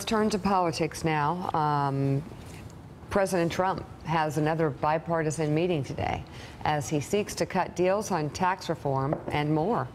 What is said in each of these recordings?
turn to politics now. President Trump has another bipartisan meeting today as he seeks to cut deals on tax reform and more.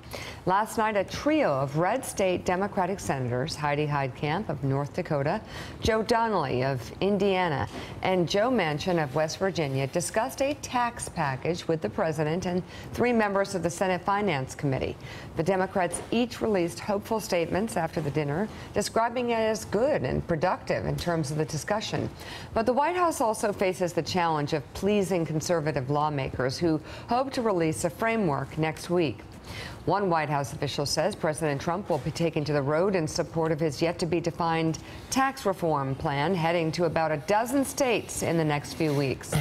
Last night, a trio of red state Democratic senators, Heidi Heitkamp of North Dakota, Joe Donnelly of Indiana, and Joe Manchin of West Virginia discussed a tax package with the president and 3 members of the Senate Finance Committee. The Democrats each released hopeful statements after the dinner, describing it as good and productive in terms of the discussion. But the White House also faces the challenge of pleasing conservative lawmakers who hope to release a framework next week. One White House official says President Trump will be taken to the road in support of his yet-to-be-defined tax reform plan, heading to about a dozen states in the next few weeks.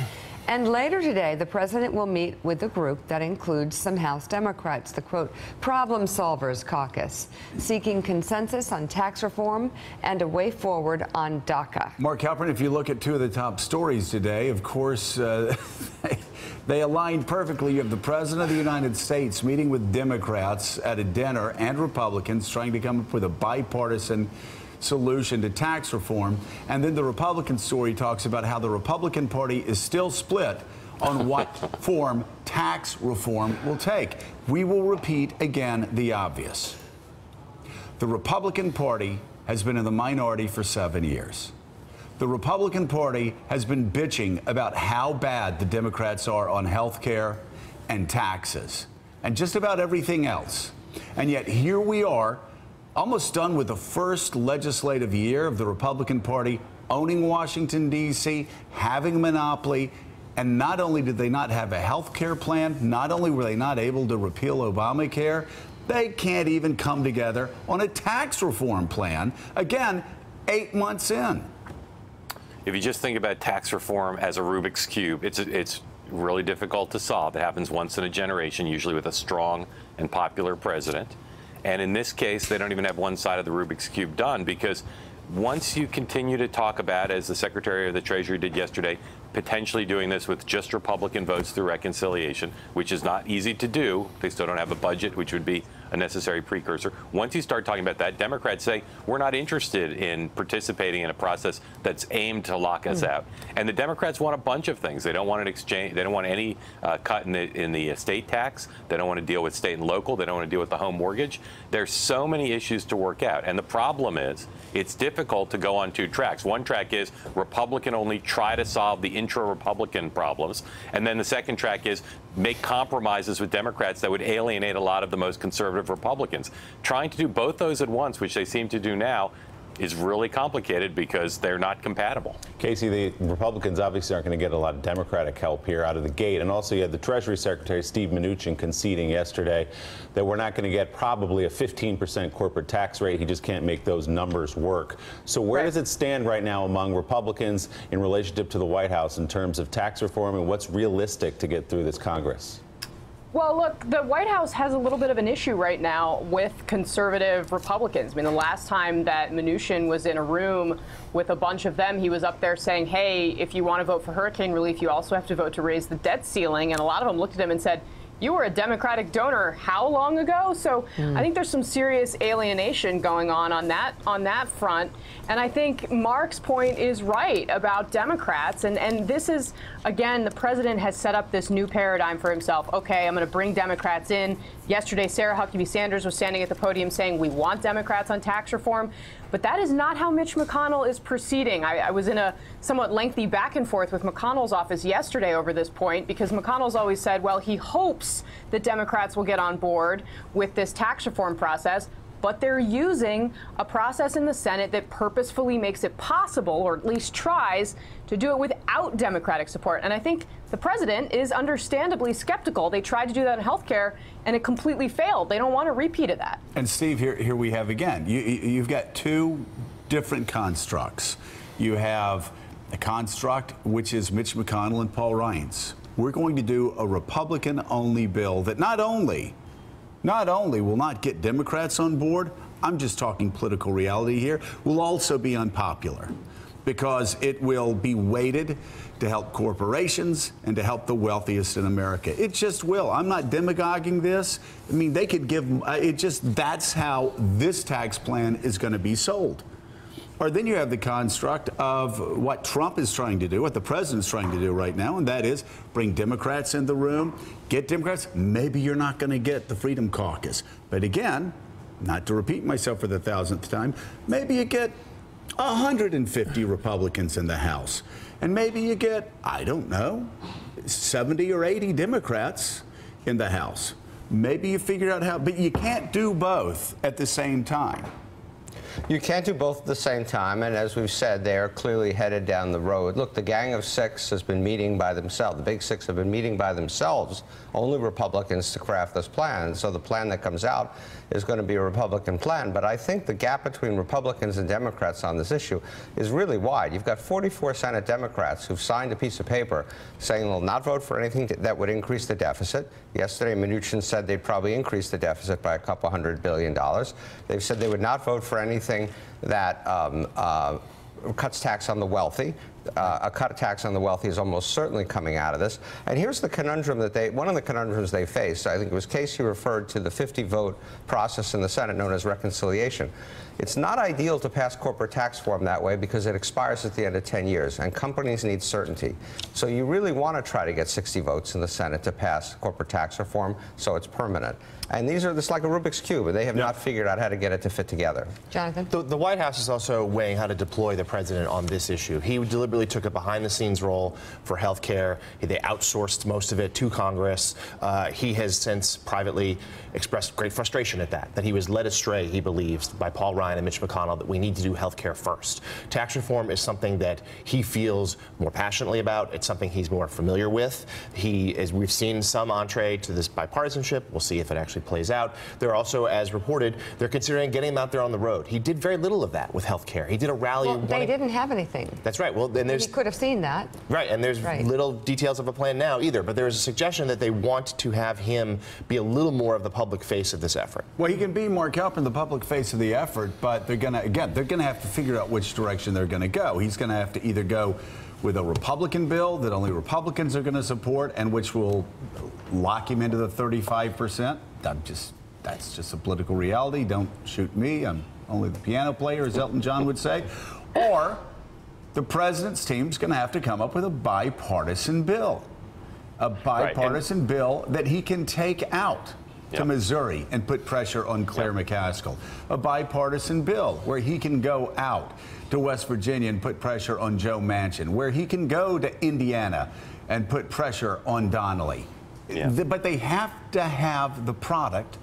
And later today, the president will meet with a group that includes some House Democrats, the, quote, Problem Solvers Caucus, seeking consensus on tax reform and a way forward on DACA. Mark Halperin, if you look at 2 of the top stories today, of course, they aligned perfectly. You have the President of the United States meeting with Democrats at a dinner and Republicans trying to come up with a bipartisan solution to tax reform. And then the Republican story talks about how the Republican Party is still split on what form tax reform will take. We will repeat again the obvious. The Republican Party has been in the minority for 7 years. The Republican Party has been bitching about how bad the Democrats are on health care and taxes and just about everything else. And yet here we are, almost done with the first legislative year of the Republican Party owning Washington, D.C., having a monopoly. And not only did they not have a health care plan, not only were they not able to repeal Obamacare, they can't even come together on a tax reform plan. Again, 8 months in. If you just think about tax reform as a Rubik's Cube, it's really difficult to solve. It happens once in a generation, usually with a strong and popular president. And in this case, they don't even have one side of the Rubik's Cube done, because once you continue to talk about, as the Secretary of the Treasury did yesterday, potentially doing this with just Republican votes through reconciliation, which is not easy to do. They still don't have a budget, which would be a necessary precursor. Once you start talking about that, Democrats say, we're not interested in participating in a process that's aimed to lock us out. And the Democrats want a bunch of things. They don't want an exchange. They don't want any cut in the estate tax. They don't want to deal with state and local. They don't want to deal with the home mortgage. There's so many issues to work out. And the problem is, it's difficult to go on 2 tracks. One track is Republican only, try to solve the intra-Republican problems. And then the second track is make compromises with Democrats that would alienate a lot of the most conservative Republicans. Trying to do both those at once, which they seem to do now, is really complicated because they're not compatible. Casey, the Republicans obviously aren't going to get a lot of Democratic help here out of the gate. And also you had the Treasury Secretary, Steve Mnuchin, conceding yesterday that we're not going to get probably a 15% corporate tax rate. He just can't make those numbers work. So where does it stand right now among Republicans in relationship to the White House in terms of tax reform and what's realistic to get through this Congress? Well, look, the White House has a little bit of an issue right now with conservative Republicans. I mean, the last time that Mnuchin was in a room with a bunch of them, he was up there saying, hey, if you want to vote for hurricane relief, you also have to vote to raise the debt ceiling. And a lot of them looked at him and said, you were a Democratic donor how long ago? So I think there's some serious alienation going on that front. And I think Mark's point is right about Democrats. And this is, again, the president has set up this new paradigm for himself. OK, I'm going to bring Democrats in. Yesterday, Sarah Huckabee Sanders was standing at the podium saying we want Democrats on tax reform. But that is not how Mitch McConnell is proceeding. I was in a somewhat lengthy back and forth with McConnell's office yesterday over this point, because McConnell's always said, well, he hopes that Democrats will get on board with this tax reform process. But they're using a process in the Senate that purposefully makes it possible, or at least tries, to do it without Democratic support. And I think the president is understandably skeptical. They tried to do that in health care, and it completely failed. They don't want a repeat of that. And Steve, here we have again. You've got 2 different constructs. You have a construct which is Mitch McConnell and Paul Ryan's. We're going to do a Republican-only bill that not only will not get Democrats on board, I'm just talking political reality here, will also be unpopular, because it will be weighted to help corporations and to help the wealthiest in America. It just will. I'm not demagoguing this. I mean, they could give, that's how this tax plan is going to be sold. Or then you have the construct of what Trump is trying to do, what the president's trying to do right now, and that is bring Democrats in the room, get Democrats. Maybe you're not going to get the Freedom Caucus. But again, not to repeat myself for the 1,000th time, maybe you get 150 Republicans in the House. And maybe you get, I don't know, 70 or 80 Democrats in the House. Maybe you figure out how, but you can't do both at the same time. You can't do both at the same time, and as we've said, they are clearly headed down the road. Look, the Gang of Six has been meeting by themselves. The Big Six have been meeting by themselves, only Republicans, to craft this plan. So the plan that comes out is going to be a Republican plan. But I think the gap between Republicans and Democrats on this issue is really wide. You've got 44 Senate Democrats who've signed a piece of paper saying they'll not vote for anything that would increase the deficit. Yesterday, Mnuchin said they'd probably increase the deficit by $200 billion. They've said they would not vote for anything that cuts tax on the wealthy. A cut tax on the wealthy is almost certainly coming out of this. And here's the conundrum that one of the conundrums they face. I think it was Casey referred to the 50-vote process in the Senate known as reconciliation. It's not ideal to pass corporate tax reform that way because it expires at the end of 10 years, and companies need certainty. So you really want to try to get 60 votes in the Senate to pass corporate tax reform so it's permanent. And this is like a Rubik's Cube, and they have not figured out how to get it to fit together. Jonathan? The White House is also weighing how to deploy the president on this issue. He deliberately took a behind-the-scenes role for health care. They outsourced most of it to Congress. He has since privately expressed great frustration at that he was led astray, he believes, by Paul Ryan and Mitch McConnell, that we need to do health care first. Tax reform is something that he feels more passionately about. It's something he's more familiar with. We've seen some entree to this bipartisanship. We'll see if it actually plays out. They're also, as reported, they're considering getting him out there on the road. He did very little of that with health care. He did a rally. Well, they didn't have anything. That's right. Well, then there's... He could have seen that. Right, and there's little details of a plan now either, but there is a suggestion that they want to have him be a little more of the public face of this effort. Well, he can be Mark Halperin, the public face of the effort, but they're going to have to figure out which direction they're going to go. He's going to have to either go with a Republican bill that only Republicans are going to support and which will lock him into the 35%. That's just a political reality. Don't shoot me. I'm only the piano player, as Elton John would say. Or the president's team's going to have to come up with a bipartisan bill. A bipartisan bill that he can take out to Missouri and put pressure on Claire McCaskill. A bipartisan bill where he can go out to West Virginia and put pressure on Joe Manchin, where he can go to Indiana and put pressure on Donnelly. But they have to have the product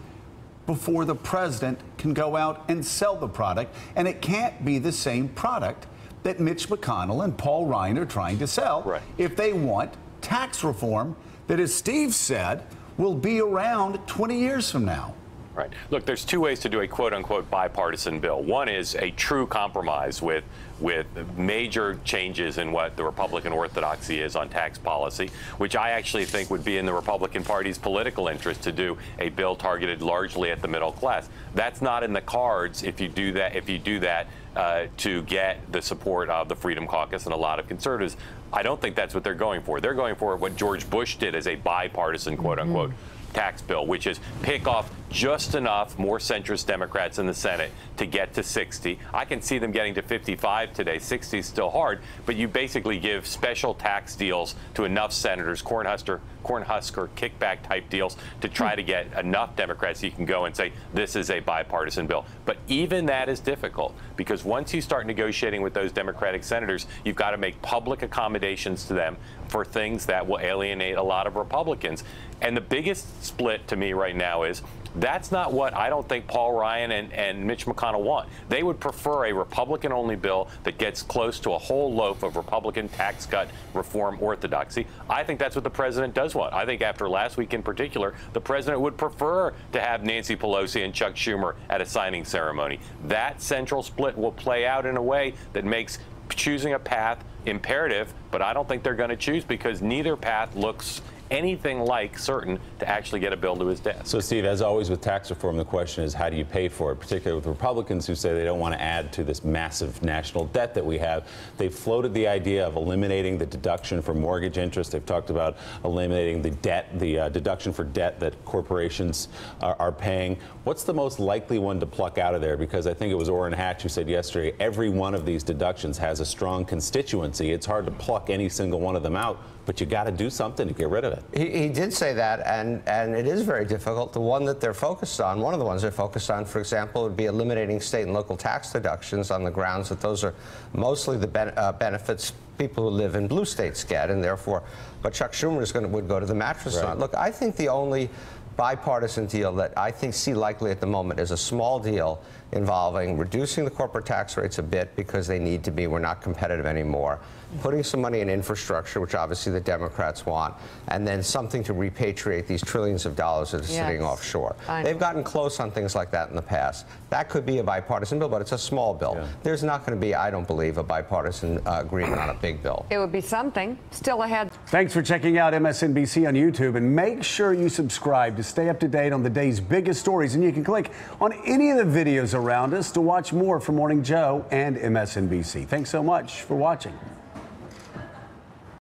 before the president can go out and sell the product, and it can't be the same product that Mitch McConnell and Paul Ryan are trying to sell if they want tax reform that, as Steve said, will be around 20 years from now. Right. Look, there's two ways to do a quote-unquote bipartisan bill. One is a true compromise with major changes in what the Republican orthodoxy is on tax policy, which I actually think would be in the Republican Party's political interest to do a bill targeted largely at the middle class. That's not in the cards if you do that. To get the support of the Freedom Caucus and a lot of conservatives. I don't think that's what they're going for. They're going for what George Bush did as a bipartisan, quote-unquote, tax bill, which is pick off just enough more centrist Democrats in the Senate to get to 60. I can see them getting to 55 today. 60 is still hard, but you basically give special tax deals to enough senators, Cornhusker kickback type deals, to try to get enough Democrats you can go and say this is a bipartisan bill. But even that is difficult because once you start negotiating with those Democratic senators, you've got to make public accommodations to them for things that will alienate a lot of Republicans. And the biggest split to me right now is that's not what I don't think Paul Ryan and Mitch McConnell want. They would prefer a Republican-only bill that gets close to a whole loaf of Republican tax cut reform orthodoxy. I think that's what the president does want. I think after last week in particular, the president would prefer to have Nancy Pelosi and Chuck Schumer at a signing ceremony. That central split will play out in a way that makes choosing a path imperative, but I don't think they're going to choose because neither path looks anything like certain to actually get a bill to his desk. So, Steve, as always with tax reform, the question is how do you pay for it, particularly with Republicans who say they don't want to add to this massive national debt that we have. They've floated the idea of eliminating the deduction for mortgage interest. They've talked about eliminating the debt, the deduction for debt that corporations are paying. What's the most likely one to pluck out of there? Because I think it was Orrin Hatch who said yesterday, every one of these deductions has a strong constituency. It's hard to pluck any single one of them out, but you got to do something to get rid of it. He did say that, and it is very difficult. The one that they're focused on, one of the ones they're focused on, for example, would be eliminating state and local tax deductions on the grounds that those are mostly the benefits people who live in blue states get, and therefore, but Chuck Schumer would go to the mattress fund. Look, I think the only bipartisan deal that I see likely at the moment is a small deal involving reducing the corporate tax rates a bit because they need to be. We're not competitive anymore. Putting some money in infrastructure, which obviously the Democrats want, and then something to repatriate these trillions of dollars that are sitting offshore. They've gotten close on things like that in the past. That could be a bipartisan bill, but it's a small bill. Yeah. There's not going to be, I don't believe, a bipartisan agreement on a big bill. It would be something. Still ahead. Thanks for checking out MSNBC on YouTube, and make sure you subscribe to stay up to date on the day's biggest stories. And you can click on any of the videos around us to watch more from Morning Joe and MSNBC. Thanks so much for watching.